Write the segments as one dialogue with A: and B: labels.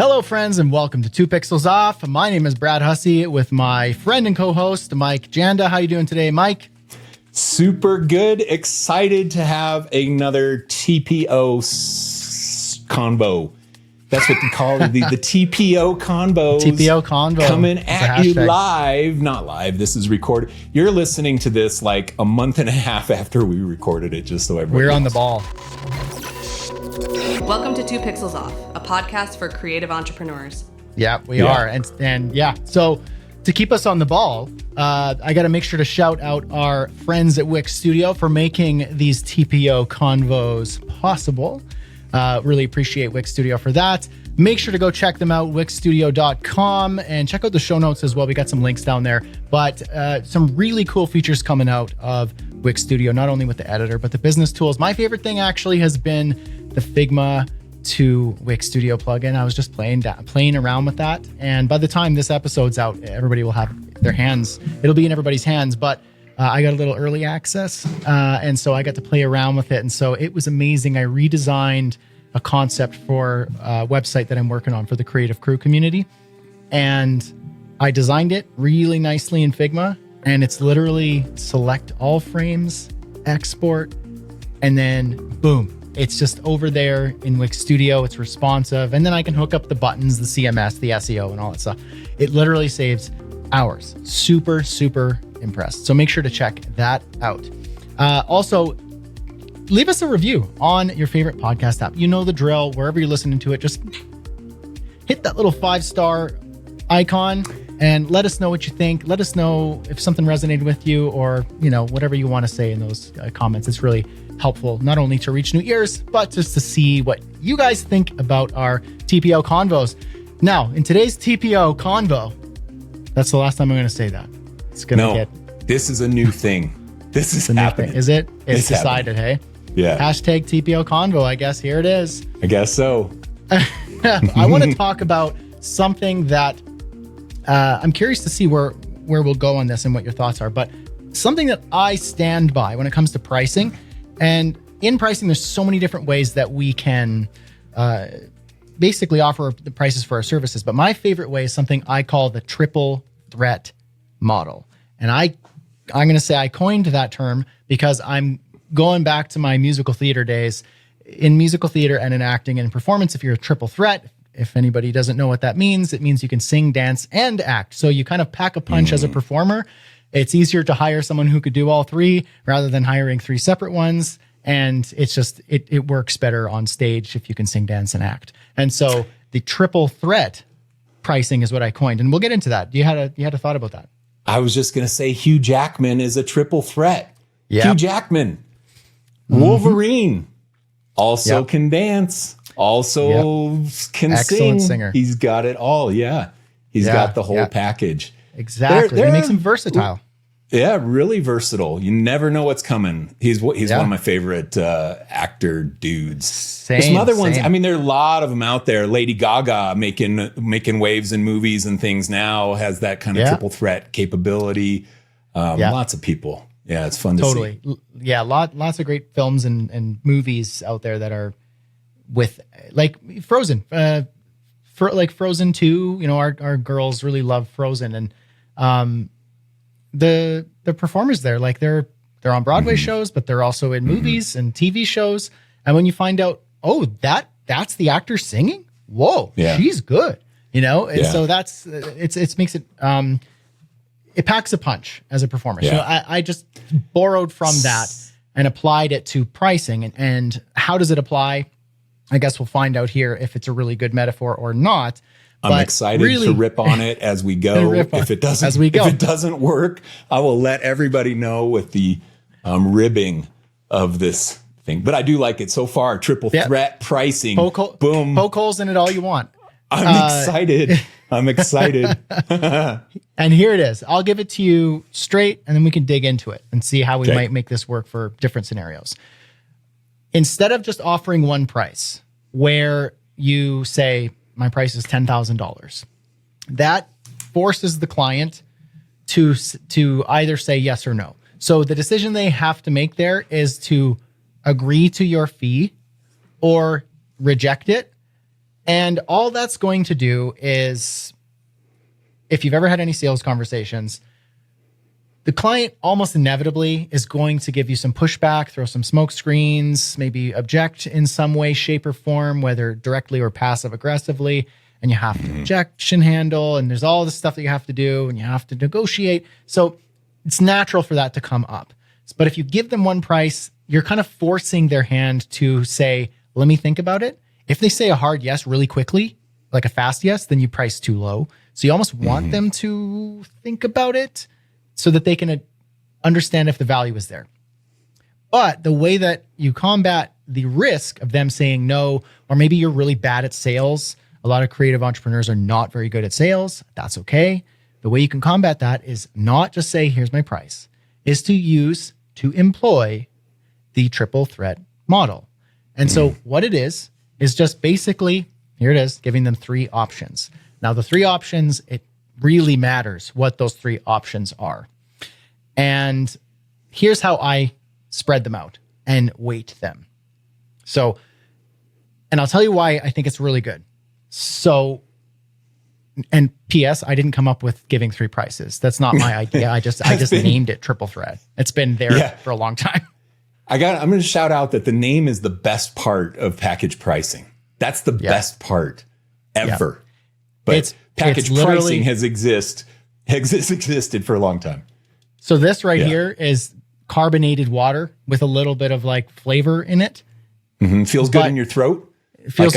A: Hello, friends, and welcome to 2 Pixels Off. My name is Brad Hussey with my friend and co-host, Mike Janda. How you doing today, Mike?
B: Super good. Excited to have another TPO convo. That's what they call it, the TPO convos.
A: TPO convo.
B: Coming at you live. Not live. This is recorded. You're listening to this like a month and a half after we recorded it, just so everybody
A: We're
B: knows.
A: on the ball.
C: Welcome to 2 Pixels Off, a podcast for creative entrepreneurs.
A: Yeah, we are. And yeah, so to keep us on the ball, I got to make sure to shout out our friends at Wix Studio for making these TPO convos possible. Really appreciate Wix Studio for that. Make sure to go check them out, wixstudio.com, and check out the show notes as well. We got some links down there, but some really cool features coming out of Wix Studio, not only with the editor, but the business tools. My favorite thing actually has been the Figma to Wix Studio plugin. I was just playing around with that. And by the time this episode's out, everybody will have their hands. It'll be in everybody's hands, but I got a little early access. And so I got to play around with it. And so it was amazing. I redesigned a concept for a website that I'm working on for the Creative Crew community. And I designed it really nicely in Figma. And it's literally select all frames, export, and then boom. It's just over there in Wix Studio. It's responsive. And then I can hook up the buttons, the CMS, the SEO, and all that stuff. It literally saves hours. Super, super impressed. So make sure to check that out. Also, leave us a review on your favorite podcast app. You know the drill. Wherever you're listening to it, just hit that little 5-star icon and let us know what you think. Let us know if something resonated with you, or, you know, whatever you want to say in those comments. It's really helpful, not only to reach new ears, but just to see what you guys think about our TPO convos. Now, in today's TPO convo, that's the last time I'm going to say that. It's going to get...
B: This is a new thing. This is happening.
A: Is it? It's decided, happening. Hey?
B: Yeah.
A: Hashtag TPO convo, I guess. Here it is.
B: I guess so.
A: I want to talk about something that I'm curious to see where we'll go on this and what your thoughts are, but something that I stand by when it comes to pricing. And in pricing, there's so many different ways that we can basically offer the prices for our services. But my favorite way is something I call the triple threat model. And I'm going to say I coined that term because I'm going back to my musical theater days. In musical theater and in acting and in performance, if you're a triple threat, if anybody doesn't know what that means, it means you can sing, dance, and act. So you kind of pack a punch as a performer. It's easier to hire someone who could do all three rather than hiring 3 separate ones. And it's just, it works better on stage if you can sing, dance, and act. And so the triple threat pricing is what I coined. And we'll get into that. You had a thought about that?
B: I was just going to say Hugh Jackman is a triple threat.
A: Yep.
B: Hugh Jackman, Wolverine, also can dance, also can
A: Excellent
B: sing.
A: Singer.
B: He's got it all. Yeah. He's got the whole package.
A: Exactly. It makes him versatile.
B: Yeah, really versatile. You never know what's coming. He's one of my favorite actor dudes. There's some other ones. I mean, there are a lot of them out there. Lady Gaga making waves in movies and things now, has that kind of triple threat capability. Lots of people. Yeah, it's fun to see.
A: Yeah, lots of great films and movies out there that are with, like Frozen. Like Frozen 2, you know, our girls really love Frozen, and the performers there, like they're on Broadway shows, but they're also in movies and TV shows. And when you find out, oh, that's the actor singing, whoa, she's good, you know. And so that's it makes it it packs a punch as a performer. So I just borrowed from that and applied it to pricing. And how does it apply? I guess we'll find out here if it's a really good metaphor or not.
B: I'm excited to rip on it as we go. If it doesn't work, I will let everybody know with the ribbing of this thing. But I do like it so far. Triple threat pricing. Boom.
A: Poke holes in it all you want.
B: I'm excited. I'm excited.
A: And here it is. I'll give it to you straight, and then we can dig into it and see how we might make this work for different scenarios. Instead of just offering one price where you say, my price is $10,000, that forces the client to either say yes or no. So the decision they have to make there is to agree to your fee or reject it. And all that's going to do is, if you've ever had any sales conversations, the client almost inevitably is going to give you some pushback, throw some smoke screens, maybe object in some way, shape, or form, whether directly or passive aggressively. And you have to objection handle, and there's all this stuff that you have to do, and you have to negotiate. So it's natural for that to come up. But if you give them one price, you're kind of forcing their hand to say, let me think about it. If they say a hard yes really quickly, like a fast yes, then you price too low. So you almost want them to think about it so that they can understand if the value is there. But the way that you combat the risk of them saying no, or maybe you're really bad at sales. A lot of creative entrepreneurs are not very good at sales. That's okay. The way you can combat that is not just say, here's my price, is to employ the triple threat model. And so what it is just basically, here it is, giving them 3 options. Now the 3 options, it really matters what those 3 options are. And here's how I spread them out and weight them. So, and I'll tell you why I think it's really good. So, and P.S., I didn't come up with giving 3 prices. That's not my idea. I just named it triple threat. It's been there for a long time. I'm
B: going to shout out that the name is the best part of package pricing. That's the best part ever. But package pricing has existed for a long time.
A: So this here is carbonated water with a little bit of like flavor in it.
B: Feels good in your throat. Feels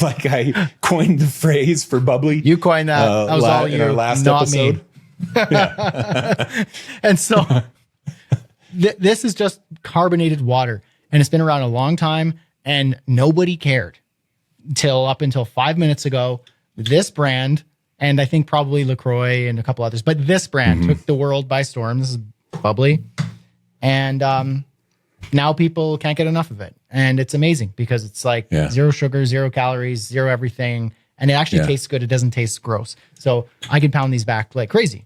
B: like I coined the phrase for bubbly.
A: You coined that. That was all you, in our last episode. And so this is just carbonated water, and it's been around a long time, and nobody cared up until 5 minutes ago. This brand, and I think probably LaCroix and a couple others, but this brand took the world by storm. This is bubbly. And now people can't get enough of it. And it's amazing because it's like 0 sugar, 0 calories, 0 everything. And it actually tastes good. It doesn't taste gross. So I can pound these back like crazy.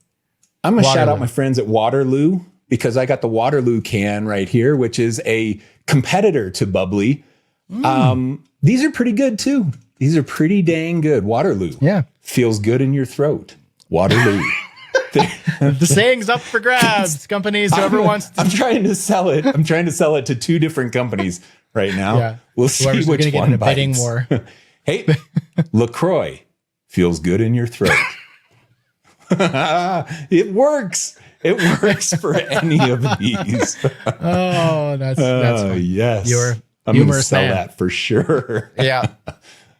B: I'm going to shout out my friends at Waterloo, because I got the Waterloo can right here, which is a competitor to bubbly. These are pretty good too. These are pretty dang good. Waterloo. Yeah. Feels good in your throat. Waterloo.
A: The saying's up for grabs. Companies, whoever wants to.
B: I'm trying to sell it. I'm trying to sell it to 2 different companies right now. Yeah. We'll see which one bites. Bidding war. Hey, LaCroix feels good in your throat. It works. It works for any of these.
A: Oh, that's funny.
B: Yes.
A: I'm
B: going to sell that for sure.
A: Yeah.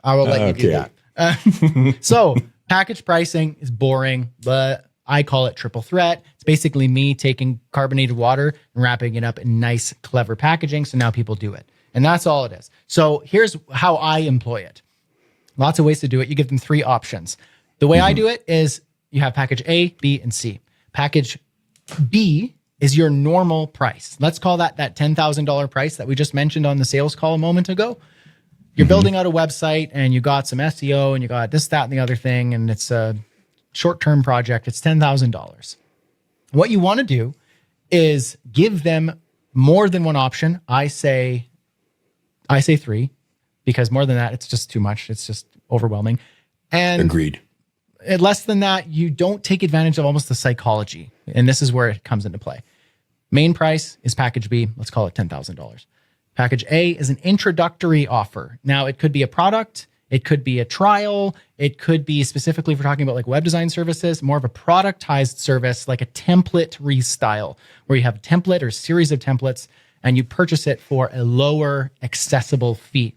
A: I will let you do that. So package pricing is boring, but I call it triple threat. It's basically me taking carbonated water and wrapping it up in nice, clever packaging. So now people do it. And that's all it is. So here's how I employ it. Lots of ways to do it. You give them 3 options. The way I do it is you have package A, B, and C. Package B is your normal price. Let's call that $10,000 price that we just mentioned on the sales call a moment ago. You're building out a website and you got some SEO and you got this, that, and the other thing, and it's a short-term project. It's $10,000. What you want to do is give them more than one option. I say 3, because more than that, it's just too much. It's just overwhelming. And
B: agreed.
A: Less than that, you don't take advantage of almost the psychology. And this is where it comes into play. Main price is package B. Let's call it $10,000. Package A is an introductory offer. Now, it could be a product. It could be a trial. It could be specifically, if we're talking about like web design services, more of a productized service, like a template restyle, where you have a template or a series of templates and you purchase it for a lower accessible fee.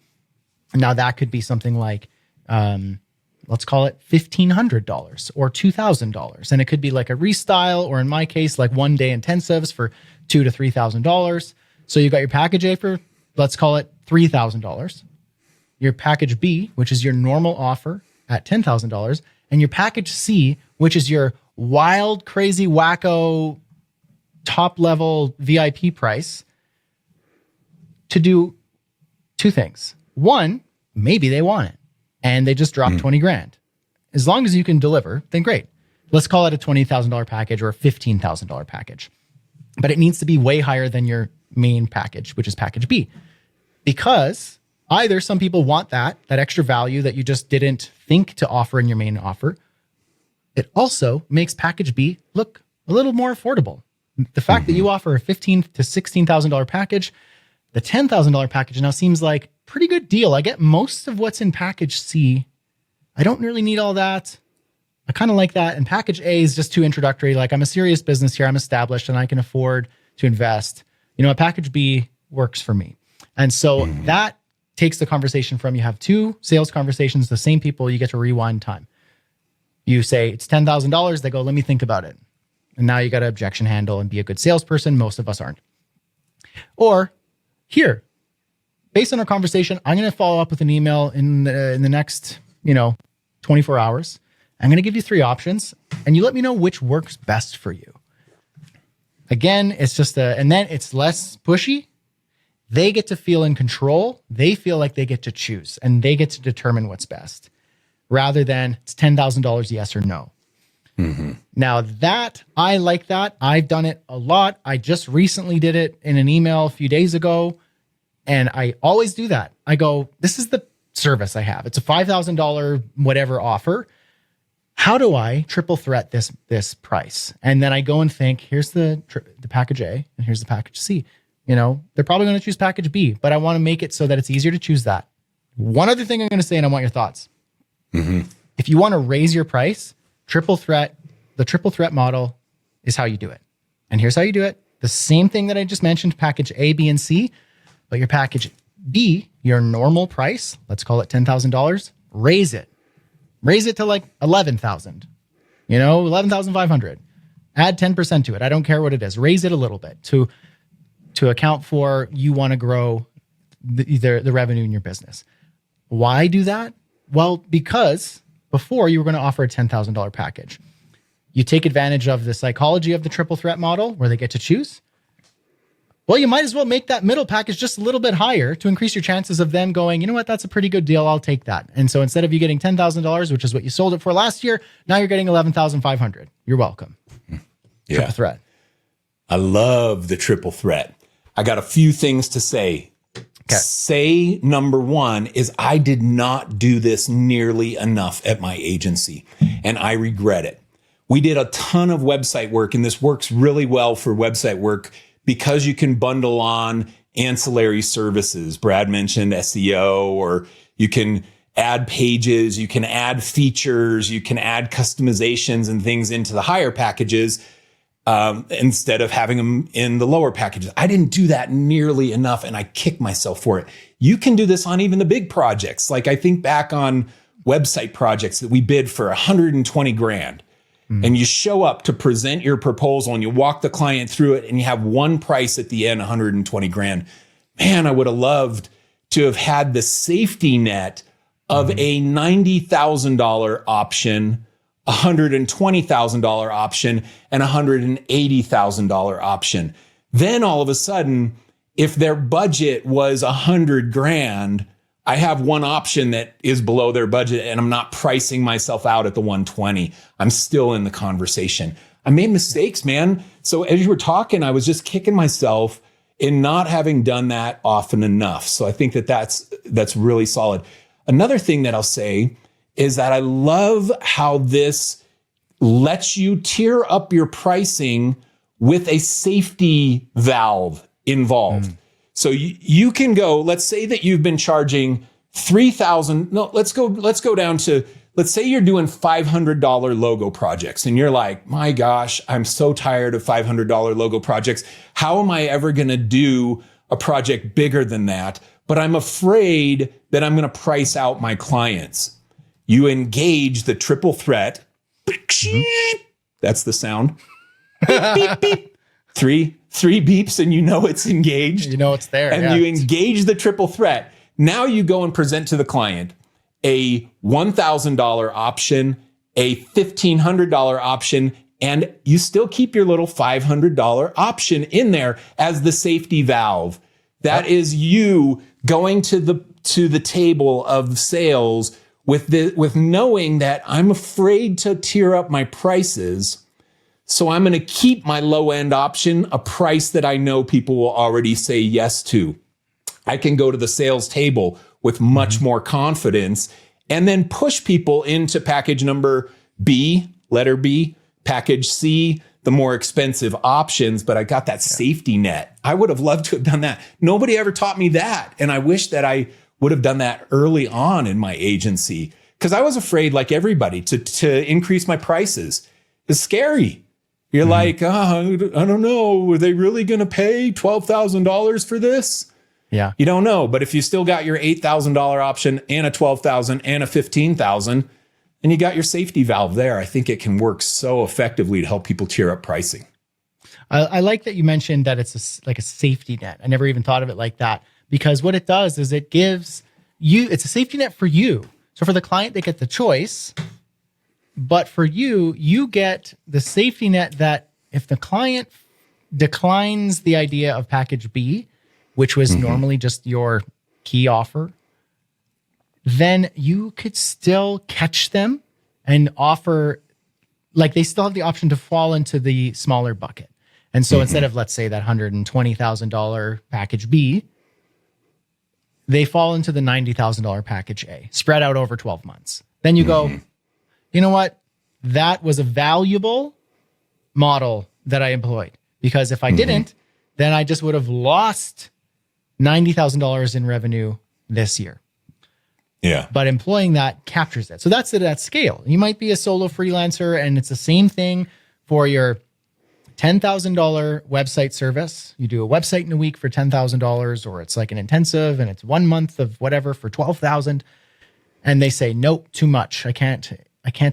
A: Now, that could be something like, let's call it $1,500 or $2,000. And it could be like a restyle, or in my case, like 1 day intensives for $2,000 to $3,000. So you got your package A for, let's call it $3,000. Your package B, which is your normal offer at $10,000. And your package C, which is your wild, crazy, wacko, top level VIP price, to do 2 things. One, maybe they want it and they just dropped 20 grand. As long as you can deliver, then great. Let's call it a $20,000 package or a $15,000 package. But it needs to be way higher than your main package, which is package B. Because either some people want that extra value that you just didn't think to offer in your main offer. It also makes package B look a little more affordable. The fact that you offer a $15,000 to $16,000 package, the $10,000 package now seems like pretty good deal. I get most of what's in package C. I don't really need all that. I kind of like that. And package A is just too introductory. Like, I'm a serious business here. I'm established and I can afford to invest. A package B works for me. And so that takes the conversation from, you have two sales conversations, the same people, you get to rewind time. You say it's $10,000. They go, let me think about it. And now you got to objection handle and be a good salesperson. Most of us aren't. Or here, based on our conversation, I'm going to follow up with an email in the next, 24 hours. I'm going to give you 3 options and you let me know which works best for you. Again, it's just and then it's less pushy. They get to feel in control. They feel like they get to choose and they get to determine what's best rather than it's $10,000, yes or no. Now that I like that, I've done it a lot. I just recently did it in an email a few days ago. And I always do that. I go, this is the service I have. It's a $5,000 whatever offer. How do I triple threat this price? And then I go and think, here's the package A and here's the package C. They're probably going to choose package B, but I want to make it so that it's easier to choose that. One other thing I'm going to say, and I want your thoughts. If you want to raise your price, the triple threat model is how you do it. And here's how you do it. The same thing that I just mentioned, package A, B, and C, but your package B, your normal price, let's call it $10,000, raise it. Raise it to like 11,000, 11,500. Add 10% to it. I don't care what it is. Raise it a little bit to account for you want to grow the revenue in your business. Why do that? Well, because before you were going to offer a $10,000 package. You take advantage of the psychology of the triple threat model where they get to choose. Well, you might as well make that middle package just a little bit higher to increase your chances of them going, you know what, that's a pretty good deal. I'll take that. And so instead of you getting $10,000, which is what you sold it for last year, now you're getting $11,500. You're welcome.
B: Yeah.
A: Triple threat.
B: I love the triple threat. I got a few things to say. Okay. Say number one is I did not do this nearly enough at my agency, and I regret it. We did a ton of website work, and this works really well for website work because you can bundle on ancillary services. Brad mentioned SEO, or you can add pages, you can add features, you can add customizations and things into the higher packages instead of having them in the lower packages. I didn't do that nearly enough, and I kick myself for it. You can do this on even the big projects. Like, I think back on website projects that we bid for 120 grand. And you show up to present your proposal and you walk the client through it and you have one price at the end, 120 grand. Man, I would have loved to have had the safety net of a $90,000 option, $120,000 option, and $180,000 option. Then all of a sudden, if their budget was 100 grand, I have one option that is below their budget and I'm not pricing myself out at the 120. I'm still in the conversation. I made mistakes, man. So as you were talking, I was just kicking myself in not having done that often enough. So I think that's really solid. Another thing that I'll say is that I love how this lets you tier up your pricing with a safety valve involved. So you can go, let's say that you've been charging $3,000. No, let's go down to, let's say you're doing $500 logo projects and you're like, my gosh, I'm so tired of $500 logo projects. How am I ever going to do a project bigger than that? But I'm afraid that I'm going to price out my clients. You engage the triple threat. That's the sound. Beep, beep, beep. Three beeps and you know it's engaged.
A: You know it's there.
B: And you engage the triple threat. Now you go and present to the client a $1,000 option, a $1,500 option, and you still keep your little $500 option in there as the safety valve. That is you going to the table of sales with knowing that I'm afraid to tier up my prices. So I'm going to keep my low end option, a price that I know people will already say yes to. I can go to the sales table with much more confidence, and then push people into package number B, letter B, package C, the more expensive options, but I got that safety net. I would have loved to have done that. Nobody ever taught me that. And I wish that I would have done that early on in my agency, because I was afraid, like everybody, to increase my prices. It's scary. You're like, I don't know, are they really going to pay $12,000 for this?
A: Yeah.
B: You don't know. But if you still got your $8,000 option and a $12,000 and a $15,000, and you got your safety valve there, I think it can work so effectively to help people tier up pricing.
A: I like that you mentioned that it's like a safety net. I never even thought of it like that, because what it does is it gives you, it's a safety net for you. So for the client, they get the choice, but for you, you get the safety net that if the client declines the idea of package B, which was normally just your key offer, then you could still catch them and offer, like they still have the option to fall into the smaller bucket. And so instead of, let's say, that $120,000 package B, they fall into the $90,000 package A, spread out over 12 months. Then you go, you know what? That was a valuable model that I employed, because if I didn't, then I just would have lost $90,000 in revenue this year.
B: Yeah.
A: But employing that captures that. So that's it at scale. You might be a solo freelancer, and it's the same thing for your $10,000 website service. You do a website in a week for $10,000, or it's like an intensive and it's 1 month of whatever for $12,000. And they say, nope, too much. I can't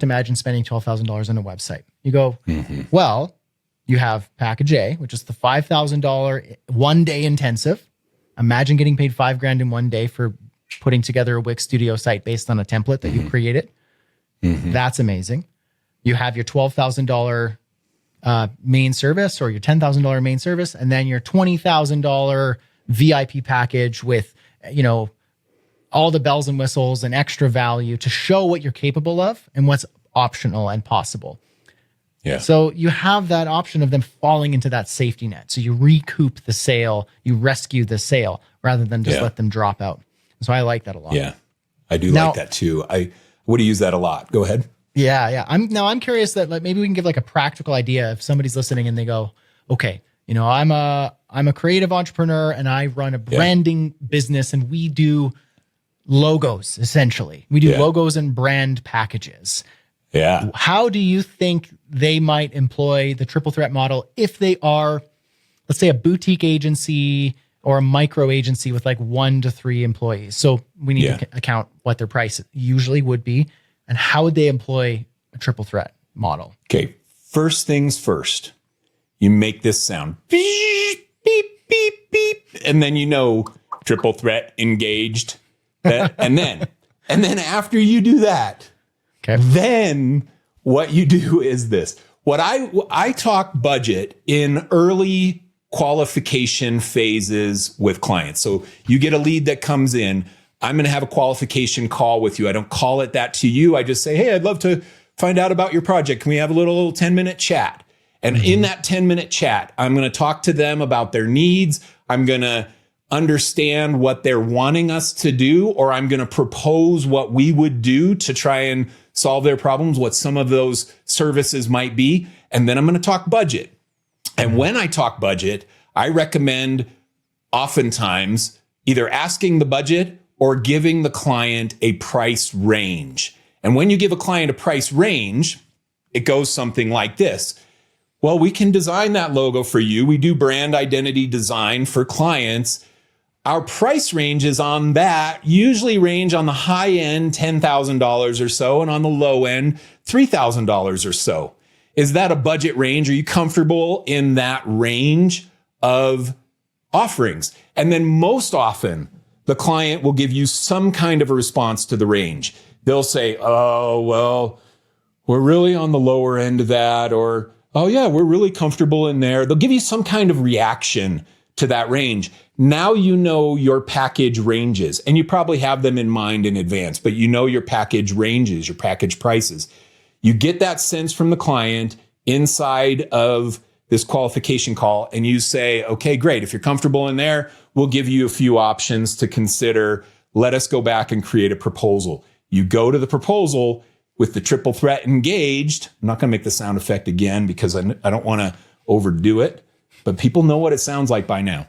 A: imagine spending $12,000 on a website. You go, well, you have package A, which is the $5,000 1-day intensive. Imagine getting paid $5,000 in 1 day for putting together a Wix Studio site based on a template that you created. That's amazing. You have your $12,000 main service, or your $10,000 main service, and then your $20,000 VIP package with, you know, all the bells and whistles and extra value to show what you're capable of and what's optional and possible.
B: Yeah.
A: So you have that option of them falling into that safety net. So you recoup the sale, you rescue the sale rather than just let them drop out. So I like that a lot.
B: Yeah, I do like that too. I would use that a lot. Go ahead.
A: Yeah. I'm curious that, like, maybe we can give like a practical idea if somebody's listening and they go, okay, you know, I'm a creative entrepreneur and I run a branding business, and we do logos, essentially. We do logos and brand packages.
B: Yeah.
A: How do you think they might employ the triple threat model if they are, let's say, a boutique agency or a micro agency with like 1 to 3 employees? So we need to account what their price usually would be, and how would they employ a triple threat model?
B: Okay. First things first, you make this sound beep, beep, beep, beep, and then you know triple threat engaged. And then after you do that, then what you do is this. What I talk budget in early qualification phases with clients. So you get a lead that comes in. I'm going to have a qualification call with you. I don't call it that to you. I just say, hey, I'd love to find out about your project. Can we have a little 10-minute chat? And in that 10-minute chat, I'm going to talk to them about their needs. I'm going to understand what they're wanting us to do, or I'm going to propose what we would do to try and solve their problems, what some of those services might be. And then I'm going to talk budget. And when I talk budget, I recommend oftentimes either asking the budget or giving the client a price range. And when you give a client a price range, it goes something like this. Well, we can design that logo for you. We do brand identity design for clients. Our price ranges on that usually range on the high end, $10,000 or so, and on the low end, $3,000 or so. Is that a budget range? Are you comfortable in that range of offerings? And then most often, the client will give you some kind of a response to the range. They'll say, oh, well, we're really on the lower end of that, or, oh yeah, we're really comfortable in there. They'll give you some kind of reaction to that range. Now you know your package ranges, and you probably have them in mind in advance, but you know your package ranges, your package prices. You get that sense from the client inside of this qualification call, and you say, okay, great. If you're comfortable in there, we'll give you a few options to consider. let us go back and create a proposal. You go to the proposal with the triple threat engaged. I'm not going to make the sound effect again because I don't want to overdo it, but people know what it sounds like by now.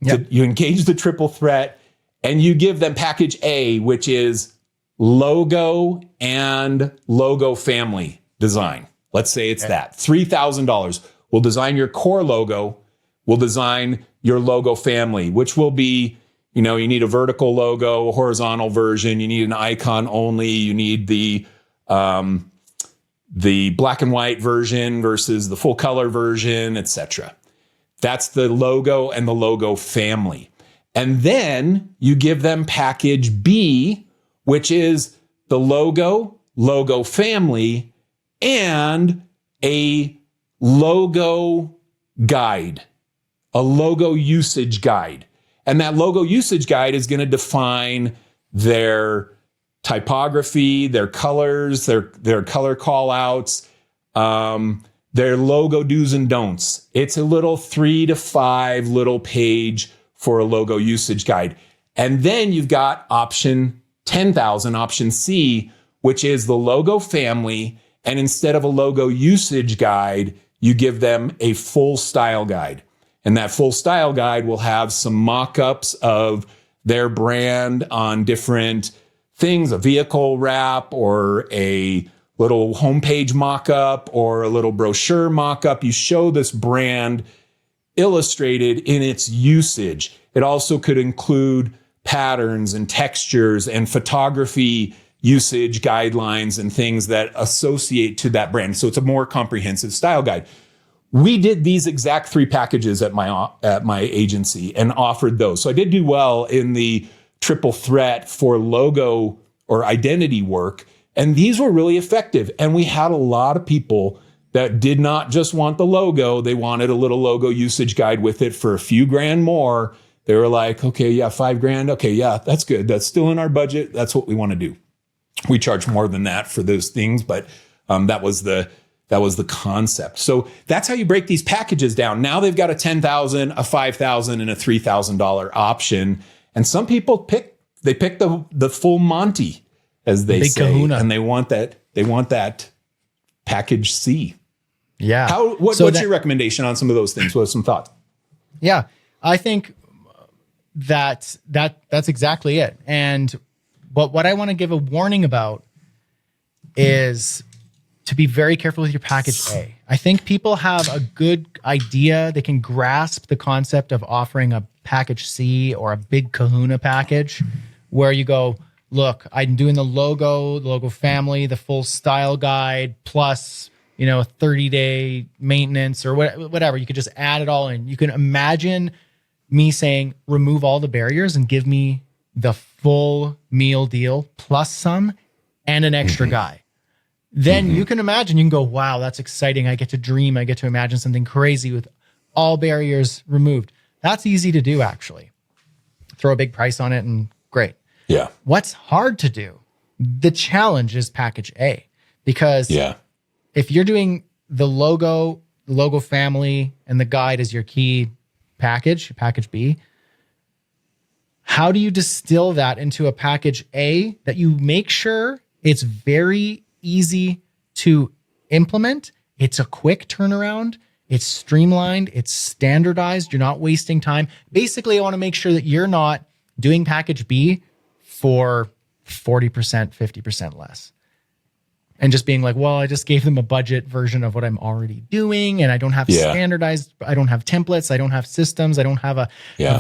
B: Yep. So you engage the triple threat and you give them package A, which is logo and logo family design. Let's say it's that $3,000. We'll design your core logo. We'll design your logo family, which will be, you need a vertical logo, a horizontal version. You need an icon only. You need the black and white version versus the full color version, etc. That's the logo and the logo family. And then you give them package B, which is the logo family, and a logo guide, a logo usage guide. And that logo usage guide is going to define their typography, their colors, their color call outs, their logo do's and don'ts. It's a little 3 to 5 little page for a logo usage guide. And then you've got option 10,000, option C, which is the logo family. And instead of a logo usage guide, you give them a full style guide. And that full style guide will have some mock-ups of their brand on different things, a vehicle wrap or a little homepage mock-up or a little brochure mock-up. You show this brand illustrated in its usage. It also could include patterns and textures and photography usage guidelines and things that associate to that brand. So it's a more comprehensive style guide. We did these exact 3 packages at my agency and offered those. So I did do well in the triple threat for logo or identity work. And these were really effective. And we had a lot of people that did not just want the logo. They wanted a little logo usage guide with it for a few grand more. They were like, okay, yeah, $5,000. Okay, yeah, that's good. That's still in our budget. That's what we want to do. We charge more than that for those things, but that was the concept. So that's how you break these packages down. Now they've got a $10,000, a $5,000, and a $3,000 option. And some people pick the full Monty, as they
A: Big
B: say,
A: kahuna.
B: And they want that package C.
A: Yeah.
B: What's your recommendation on some of those things? What are some thoughts?
A: Yeah, I think that's exactly it. And what I want to give a warning about is to be very careful with your package A. I think people have a good idea. They can grasp the concept of offering a package C or a big kahuna package where you go, look, I'm doing the logo family, the full style guide, plus, a 30-day maintenance or whatever. You could just add it all in. You can imagine me saying, remove all the barriers and give me the full meal deal plus some and an extra guy. Then you can imagine, you can go, wow, that's exciting. I get to dream. I get to imagine something crazy with all barriers removed. That's easy to do, actually. Throw a big price on it and great.
B: Yeah.
A: What's hard to do? The challenge is package A, because if you're doing the logo family, and the guide is your key package B, how do you distill that into a package A that you make sure it's very easy to implement? It's a quick turnaround. It's streamlined. It's standardized. You're not wasting time. Basically, I want to make sure that you're not doing package B for 40%, 50% less. And just being like, well, I just gave them a budget version of what I'm already doing. And I don't have standardized, I don't have templates. I don't have systems. I don't have a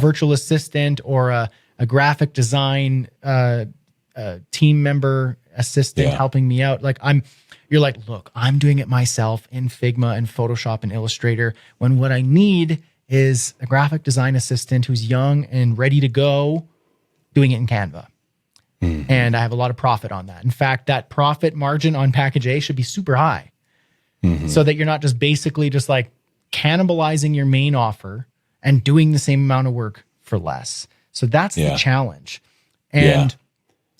A: virtual assistant or a graphic design team member assistant helping me out. You're like, look, I'm doing it myself in Figma and Photoshop and Illustrator, when what I need is a graphic design assistant who's young and ready to go doing it in Canva. And I have a lot of profit on that. In fact, that profit margin on package A should be super high, so that you're not just basically just like cannibalizing your main offer and doing the same amount of work for less. So that's the challenge. And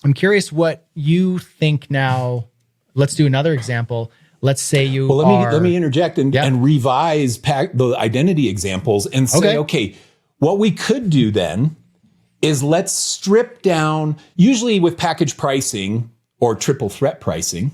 A: I'm curious what you think now. Let's do another example. Let's say
B: let me interject and revise the identity examples and say, okay, what we could do then is let's strip down, usually with package pricing or triple threat pricing.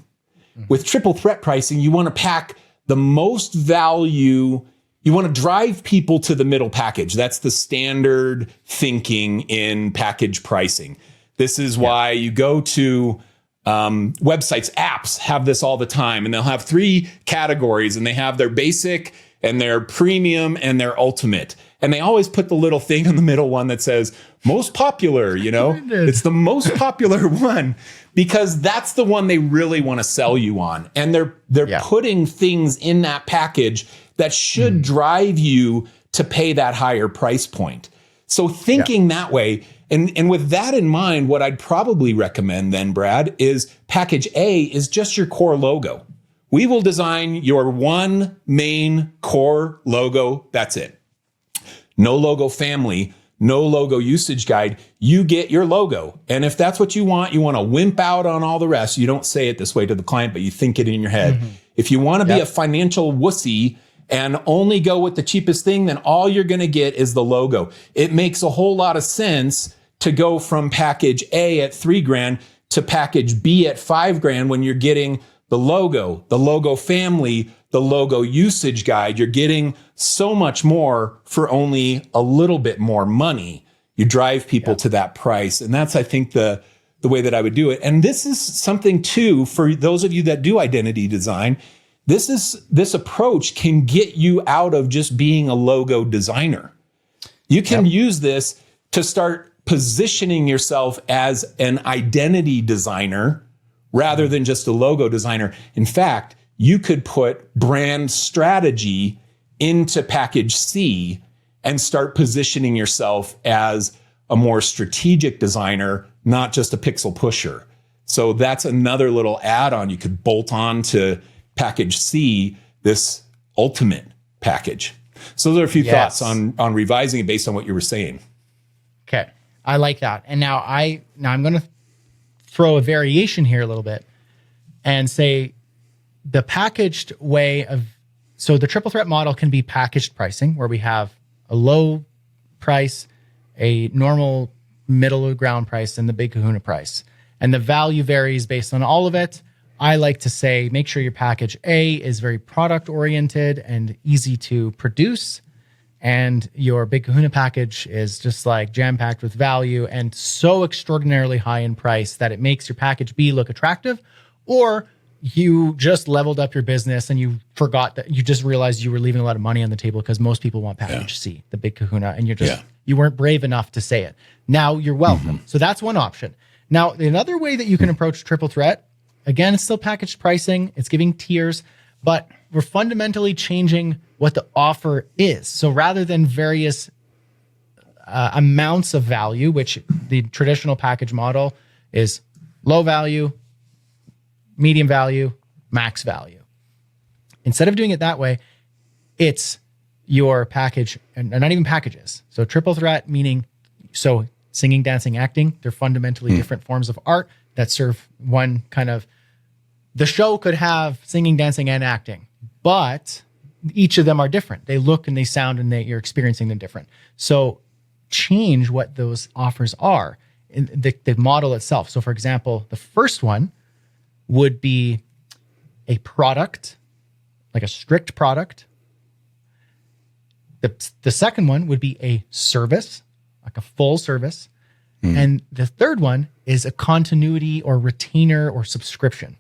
B: With triple threat pricing, you want to pack the most value. You want to drive people to the middle package. That's the standard thinking in package pricing. This is why you go to websites, apps have this all the time, and they'll have 3 categories, and they have their basic and their premium and their ultimate. And they always put the little thing in the middle one that says most popular, it's the most popular one, because that's the one they really want to sell you on. And they're putting things in that package that should drive you to pay that higher price point. So thinking that way, and with that in mind, what I'd probably recommend then, Brad, is package A is just your core logo. We will design your one main core logo. That's it. No logo family, no logo usage guide. You get your logo. And if that's what you want to wimp out on all the rest. You don't say it this way to the client, but you think it in your head. If you want to be a financial wussy and only go with the cheapest thing, then all you're going to get is the logo. It makes a whole lot of sense to go from package A at $3,000 to package B at $5,000 when you're getting the logo family, the logo usage guide. You're getting so much more for only a little bit more money. You drive people to that price. And that's, I think, the way that I would do it. And this is something too, for those of you that do identity design, this approach can get you out of just being a logo designer. You can use this to start positioning yourself as an identity designer rather than just a logo designer. In fact, you could put brand strategy into package C and start positioning yourself as a more strategic designer, not just a pixel pusher. So that's another little add-on you could bolt on to package C, this ultimate package. So those are a few thoughts on revising it based on what you were saying.
A: Okay. I like that. And now I'm going to throw a variation here a little bit and say the packaged way of, so the triple threat model can be packaged pricing, where we have a low price, a normal middle of the ground price, and the big kahuna price. And the value varies based on all of it. I like to say, make sure your package A is very product oriented and easy to produce. And your big kahuna package is just like jam-packed with value and so extraordinarily high in price that it makes your package B look attractive. Or you just leveled up your business and you forgot that, you just realized you were leaving a lot of money on the table because most people want package C, the big kahuna, and you weren't brave enough to say it. Now you're welcome. So that's one option. Now, another way that you can approach triple threat, again, it's still packaged pricing. It's giving tiers, but we're fundamentally changing what the offer is. So rather than various amounts of value, which the traditional package model is low value, medium value, max value. Instead of doing it that way, it's your package, and not even packages. So triple threat, meaning, so singing, dancing, acting, they're fundamentally different forms of art that serve one kind of, the show could have singing, dancing, and acting, but each of them are different. They look and they sound and you're experiencing them different. So change what those offers are in the model itself. So for example, the first one would be a product, like a strict product. The second one would be a service, like a full service. And the third one is a continuity or retainer or subscription.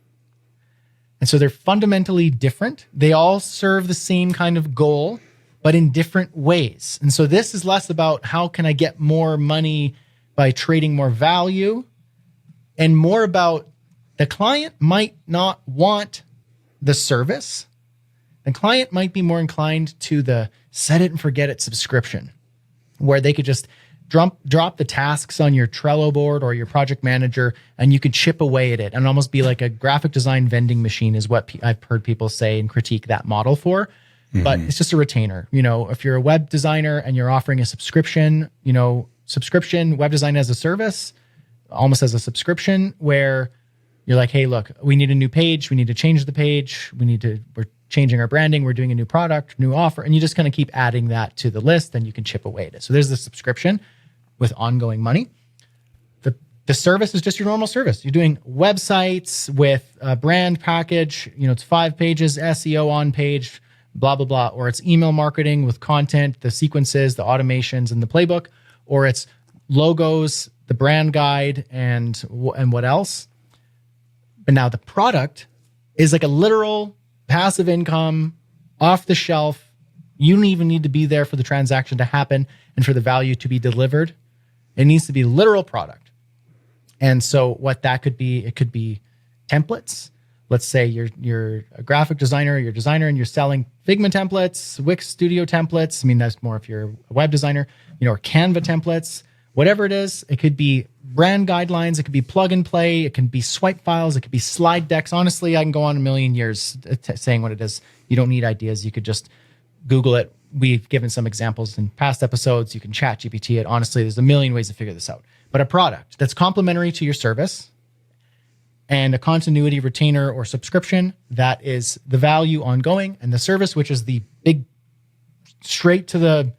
A: And so they're fundamentally different. They all serve the same kind of goal, but in different ways. And so this is less about how can I get more money by trading more value, and more about the client might not want the service. The client might be more inclined to the set it and forget it subscription, where they could just drop the tasks on your Trello board or your project manager, and you could chip away at it and almost be like a graphic design vending machine is what I've heard people say and critique that model for. But it's just a retainer. You know, if you're a web designer and you're offering a subscription, subscription, web design as a service, almost as a subscription, where you're like, hey, look, we need a new page. We need to change the page. We're changing our branding. We're doing a new product, new offer. And you just kind of keep adding that to the list, and you can chip away at it. So there's the subscription. with ongoing money. The service is just your normal service. You're doing websites with a brand package, it's 5 pages, SEO on page, blah, blah, blah. Or it's email marketing with content, the sequences, the automations, and the playbook. Or it's logos, the brand guide, and what else. But now the product is like a literal passive income, off the shelf. You don't even need to be there for the transaction to happen and for the value to be delivered. It needs to be literal product. And so what that could be, it could be templates. Let's say you're a graphic designer, you're a designer, and you're selling Figma templates, Wix Studio templates. I mean, that's more if you're a web designer, or Canva templates, whatever it is. It could be brand guidelines. It could be plug and play. It can be swipe files. It could be slide decks. Honestly, I can go on a million years saying what it is. You don't need ideas. You could just Google it. We've given some examples in past episodes. You can chat GPT it. Honestly, there's a million ways to figure this out. But a product that's complementary to your service and a continuity retainer or subscription that is the value ongoing, and the service, which is the big straight to the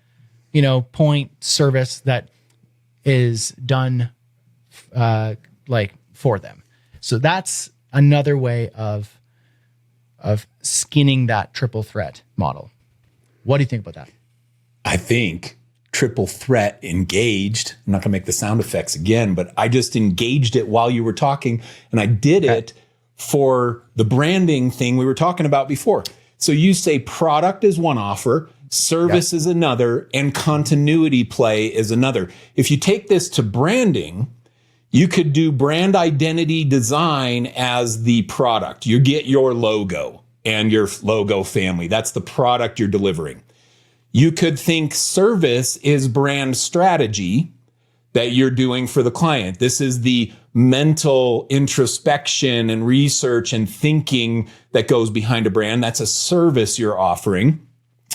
A: point service that is done for them. So that's another way of skinning that triple threat model. What do you think about that?
B: I think triple threat engaged. I'm not going to make the sound effects again, but I just engaged it while you were talking, and I did it for the branding thing we were talking about before. So you say product is one offer, service is another, and continuity play is another. If you take this to branding, you could do brand identity design as the product. You get your logo and your logo family. That's the product you're delivering. You could think service is brand strategy that you're doing for the client. This is the mental introspection and research and thinking that goes behind a brand. That's a service you're offering.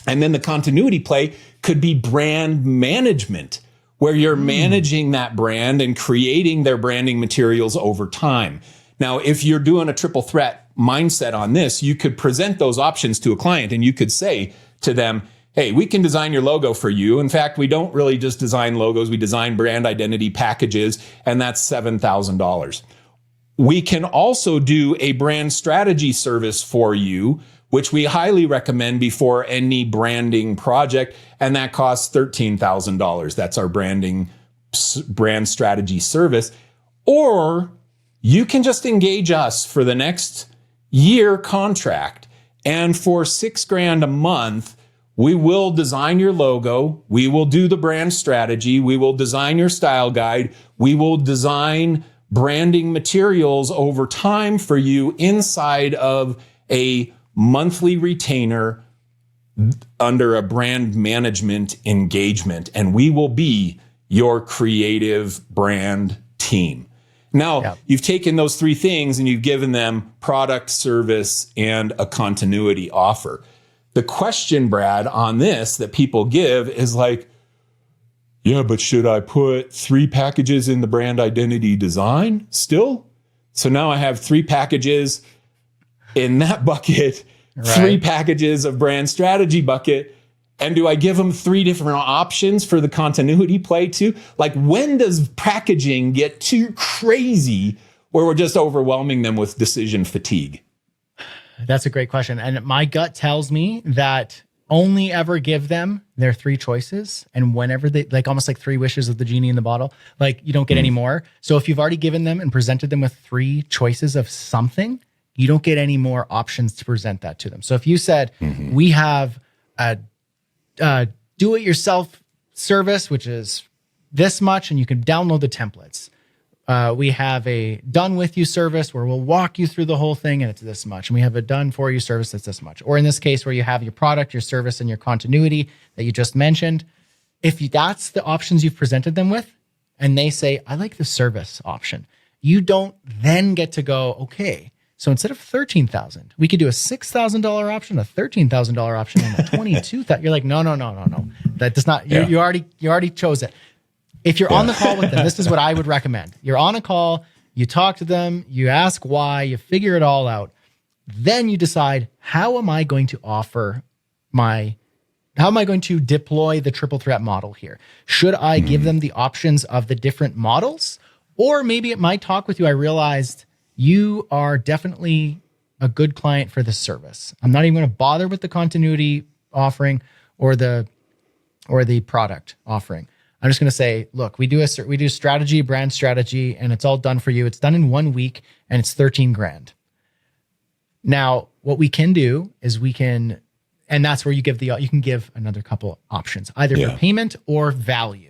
B: And then the continuity play could be brand management, where you're managing that brand and creating their branding materials over time. Now, if you're doing a triple threat mindset on this, you could present those options to a client and you could say to them, hey, we can design your logo for you. In fact, we don't really just design logos. We design brand identity packages, and that's $7,000. We can also do a brand strategy service for you, which we highly recommend before any branding project, and that costs $13,000. That's our brand strategy service. Or you can just engage us for the next year contract, and for $6,000 a month, we will design your logo. We will do the brand strategy. We will design your style guide. We will design branding materials over time for you inside of a monthly retainer under a brand management engagement. And we will be your creative brand team. Now, you've taken those 3 things and you've given them product, service, and a continuity offer. The question, Brad, on this that people give is like, yeah, but should I put 3 packages in the brand identity design still? So now I have 3 packages in that bucket, 3 packages of brand strategy bucket. And do I give them 3 different options for the continuity play too? Like, when does packaging get too crazy where we're just overwhelming them with decision fatigue?
A: That's a great question. And my gut tells me that only ever give them their 3 choices. And whenever they, like, almost like 3 wishes of the genie in the bottle, like, you don't get any more. So if you've already given them and presented them with 3 choices of something, you don't get any more options to present that to them. So if you said, we have a do-it-yourself service, which is this much, and you can download the templates. We have a done with you service where we'll walk you through the whole thing and it's this much. And we have a done for you service that's this much. Or in this case, where you have your product, your service, and your continuity that you just mentioned. If that's the options you've presented them with, and they say, I like the service option, you don't then get to go, okay, so instead of $13,000, we could do a $6,000 option, a $13,000 option, and a $22,000. You're like, no. That does not, you already chose it. If you're on the call with them, this is what I would recommend. You're on a call, you talk to them, you ask why, you figure it all out. Then you decide, how am I going to offer my to deploy the triple threat model here? Should I give them the options of the different models? Or maybe at my talk with you, I realized you are definitely a good client for this service. I'm not even going to bother with the continuity offering or the product offering. I'm just going to say, look, we do strategy, brand strategy, and it's all done for you. It's done in 1 week and it's 13 grand. Now, what we can do is and that's where you can give another couple options, either for payment or value.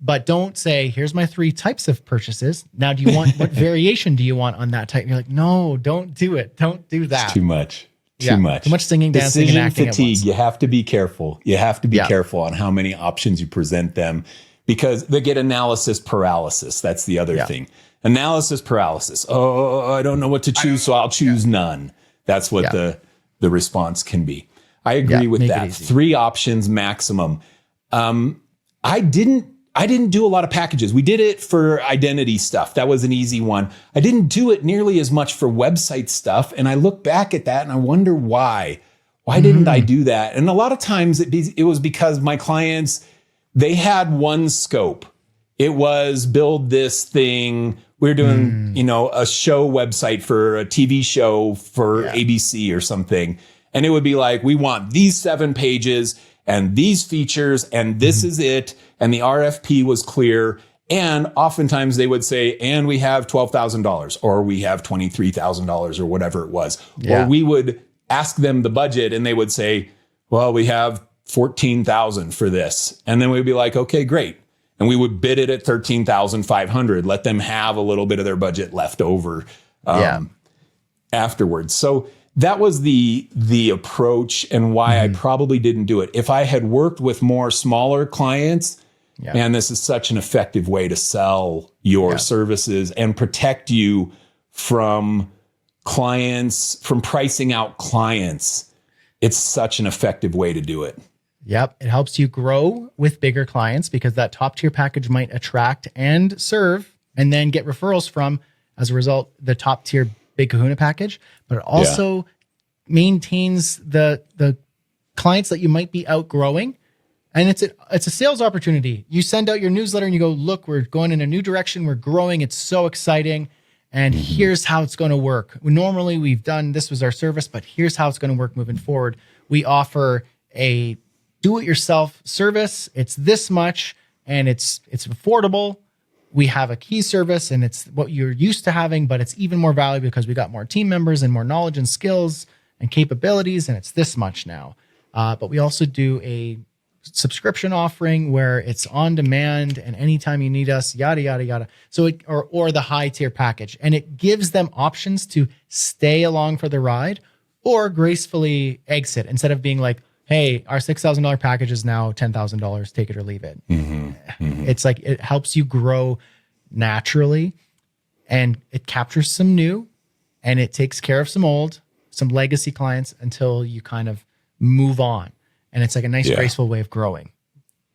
A: But don't say, here's my 3 types of purchases. Now, do you want, what variation do you want on that type? You're like, no, don't do it. Don't do that.
B: It's too much. Too much
A: singing, dancing, and acting
B: fatigue.
A: at once.
B: You have to be careful. You have to be careful on how many options you present them, because they get analysis paralysis. That's the other thing. Analysis paralysis. Oh, I don't know what to choose, so I'll choose none. That's what the response can be. I agree with that. 3 options maximum. I didn't do a lot of packages. We did it for identity stuff. That was an easy one. I didn't do it nearly as much for website stuff. And I look back at that and I wonder why. Why didn't I do that? And a lot of times it was because my clients, they had one scope. It was build this thing. We're doing, a show website for a TV show for ABC or something. And it would be like, we want these 7 pages and these features, and this is it. And the RFP was clear. And oftentimes they would say, and we have $12,000 or we have $23,000 or whatever it was. Or we would ask them the budget and they would say, well, we have $14,000 for this. And then we'd be like, okay, great. And we would bid it at $13,500, let them have a little bit of their budget left over afterwards. So that was the approach and why I probably didn't do it. If I had worked with more smaller clients, man, this is such an effective way to sell your services and protect you from clients, from pricing out clients. It's such an effective way to do it.
A: Yep. It helps you grow with bigger clients because that top tier package might attract and serve and then get referrals from, as a result, the top tier Big Kahuna package, but it also maintains the clients that you might be outgrowing. And it's a sales opportunity. You send out your newsletter and you go, look, we're going in a new direction. We're growing. It's so exciting. And here's how it's going to work. Normally we've done, this was our service, but here's how it's going to work moving forward. We offer a do-it-yourself service. It's this much and it's affordable. We have a key service and it's what you're used to having, but it's even more valuable because we got more team members and more knowledge and skills and capabilities. And it's this much now. But we also do a subscription offering where it's on demand and anytime you need us, yada, yada, yada. So or the high tier package, and it gives them options to stay along for the ride or gracefully exit instead of being like, hey, our $6,000 package is now $10,000. Take it or leave it. It's like, it helps you grow naturally and it captures some new and it takes care of some old, some legacy clients until you kind of move on. And it's like a nice, graceful way of growing.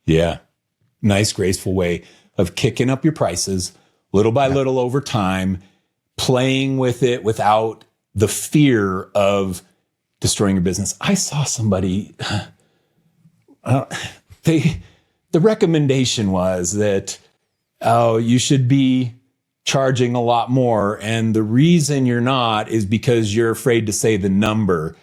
A: Yeah.
B: Nice, graceful way of kicking up your prices little by little over time, playing with it without the fear of destroying your business. I saw somebody, the recommendation was that, you should be charging a lot more. And the reason you're not is because you're afraid to say the number.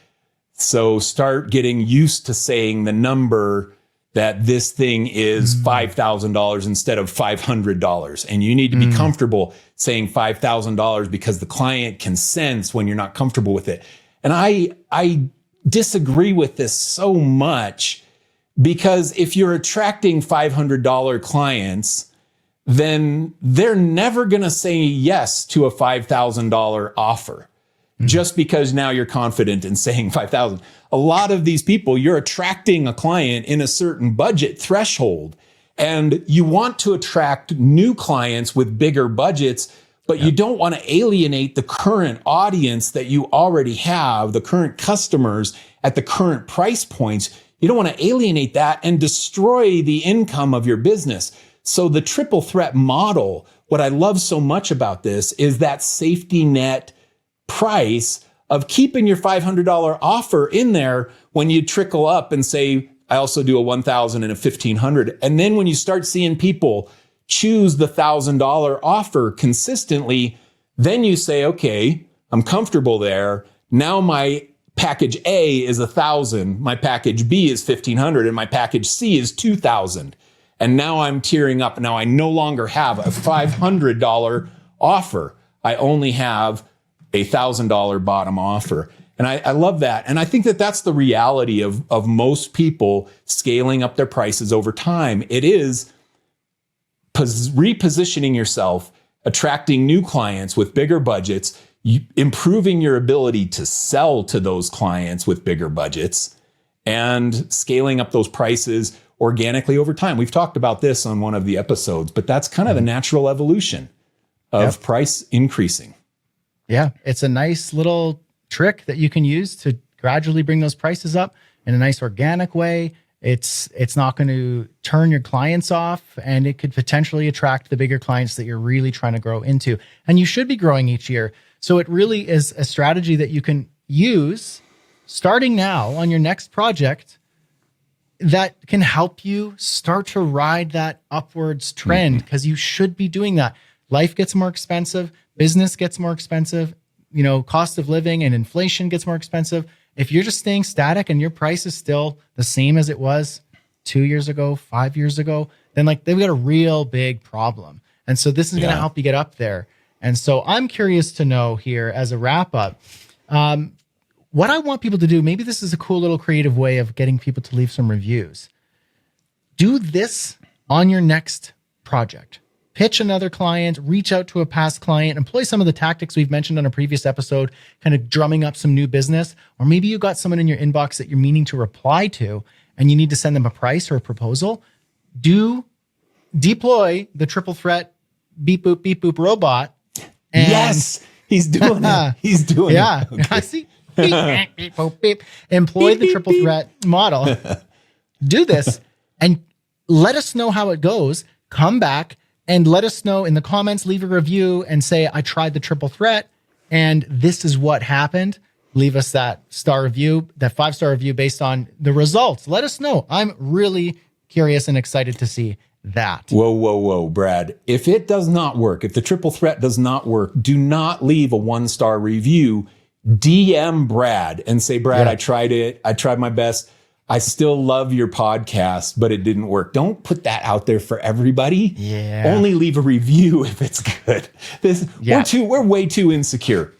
B: So start getting used to saying the number that this thing is $5,000 instead of $500. And you need to be comfortable saying $5,000 because the client can sense when you're not comfortable with it. And I disagree with this so much because if you're attracting $500 clients, then they're never going to say yes to a $5,000 offer just because now you're confident in saying 5,000. A lot of these people, you're attracting a client in a certain budget threshold and you want to attract new clients with bigger budgets, but you don't want to alienate the current audience that you already have, the current customers at the current price points. You don't want to alienate that and destroy the income of your business. So the triple threat model, what I love so much about this is that safety net price of keeping your $500 offer in there when you trickle up and say, I also do a 1,000 and a 1,500. And then when you start seeing people choose the $1,000 offer consistently, then you say, okay, I'm comfortable there. Now my package A is 1,000, my package B is 1,500, and my package C is 2,000. And now I'm tiering up. Now I no longer have a $500 offer. I only have a $1,000 bottom offer. And I love that. And I think that that's the reality of most people scaling up their prices over time. It is repositioning yourself, attracting new clients with bigger budgets, improving your ability to sell to those clients with bigger budgets, and scaling up those prices organically over time. We've talked about this on one of the episodes, but that's kind of the natural evolution of price increasing.
A: Yeah, it's a nice little trick that you can use to gradually bring those prices up in a nice organic way. It's not going to turn your clients off, and it could potentially attract the bigger clients that you're really trying to grow into. And you should be growing each year. So it really is a strategy that you can use starting now on your next project that can help you start to ride that upwards trend, because you should be doing that. Life gets more expensive, business gets more expensive, cost of living and inflation gets more expensive. If you're just staying static and your price is still the same as it was 2 years ago, 5 years ago, then they've got a real big problem. And so this is going to help you get up there. And so I'm curious to know here as a wrap up, what I want people to do. Maybe this is a cool little creative way of getting people to leave some reviews. Do this on your next project. Pitch another client, reach out to a past client, employ some of the tactics we've mentioned on a previous episode, kind of drumming up some new business. Or maybe you got someone in your inbox that you're meaning to reply to and you need to send them a price or a proposal. Deploy the triple threat beep boop robot. And
B: yes, he's doing it. He's doing it.
A: Okay. I see. Beep, boop, beep. Employ the triple threat model. Do this and let us know how it goes. Come back and let us know in the comments, leave a review and say, I tried the triple threat and this is what happened. Leave us that star review, that 5-star review based on the results. Let us know. I'm really curious and excited to see that.
B: Whoa, Brad. If it does not work, if the triple threat does not work, do not leave a 1-star review. DM Brad and say, Brad, I tried it. I tried my best. I still love your podcast, but it didn't work. Don't put that out there for everybody.
A: Yeah.
B: Only leave a review if it's good. We're way too insecure.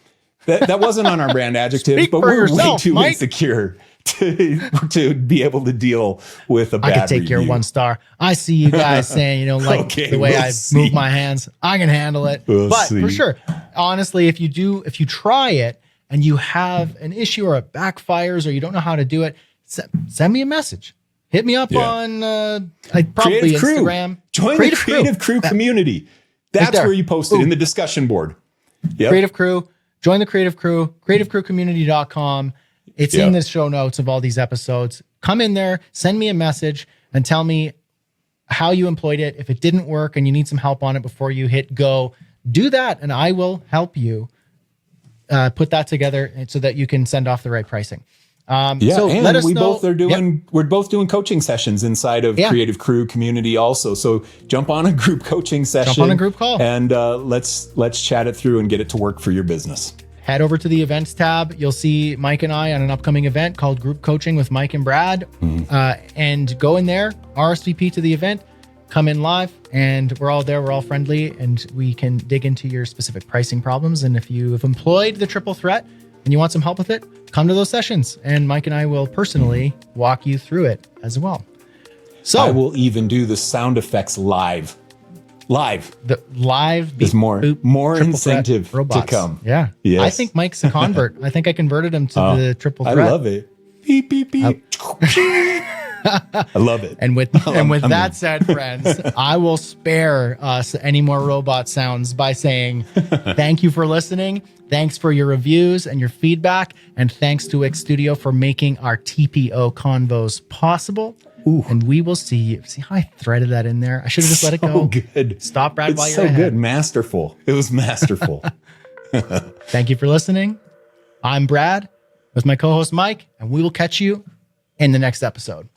B: That wasn't on our brand adjectives, but we're way too insecure to be able to deal with a bad review.
A: I could take your 1-star. I see you guys saying, the way I move my hands, I can handle it. For sure, honestly, if you try it and you have an issue or it backfires or you don't know how to do it, send me a message. Hit me up on probably Instagram.
B: Join the Creative Crew community. That's where you post it in the discussion board. Yep.
A: Creative Crew. Join the Creative Crew. CreativeCrewCommunity.com. It's in the show notes of all these episodes. Come in there, send me a message, and tell me how you employed it. If it didn't work and you need some help on it before you hit go, do that, and I will help you put that together so that you can send off the right pricing. So
B: and
A: let us
B: we
A: know.
B: both are doing. We're both doing coaching sessions inside of Creative Crew community also. So jump on a group coaching session.
A: Jump on a group call,
B: and let's chat it through and get it to work for your business.
A: Head over to the events tab. You'll see Mike and I on an upcoming event called Group Coaching with Mike and Brad, and go in there, RSVP to the event, come in live, and we're all there. We're all friendly, and we can dig into your specific pricing problems. And if you have employed the triple threat and you want some help with it, come to those sessions, and Mike and I will personally walk you through it as well. So
B: I will even do the sound effects live.
A: The live.
B: There's more incentive to come.
A: Yeah.
B: Yes.
A: I think Mike's a convert. I think I converted him to the triple threat.
B: I love it. Beep, beep, beep. I love it.
A: And with that said, friends, I will spare us any more robot sounds by saying thank you for listening. Thanks for your reviews and your feedback. And thanks to Wix Studio for making our TPO convos possible. Ooh. And we will see you. See how I threaded that in there? I should have just let it go.
B: Good.
A: Stop, Brad, while you're
B: so
A: ahead.
B: Good. Masterful. It was masterful.
A: Thank you for listening. I'm Brad with my co-host Mike, and we will catch you in the next episode.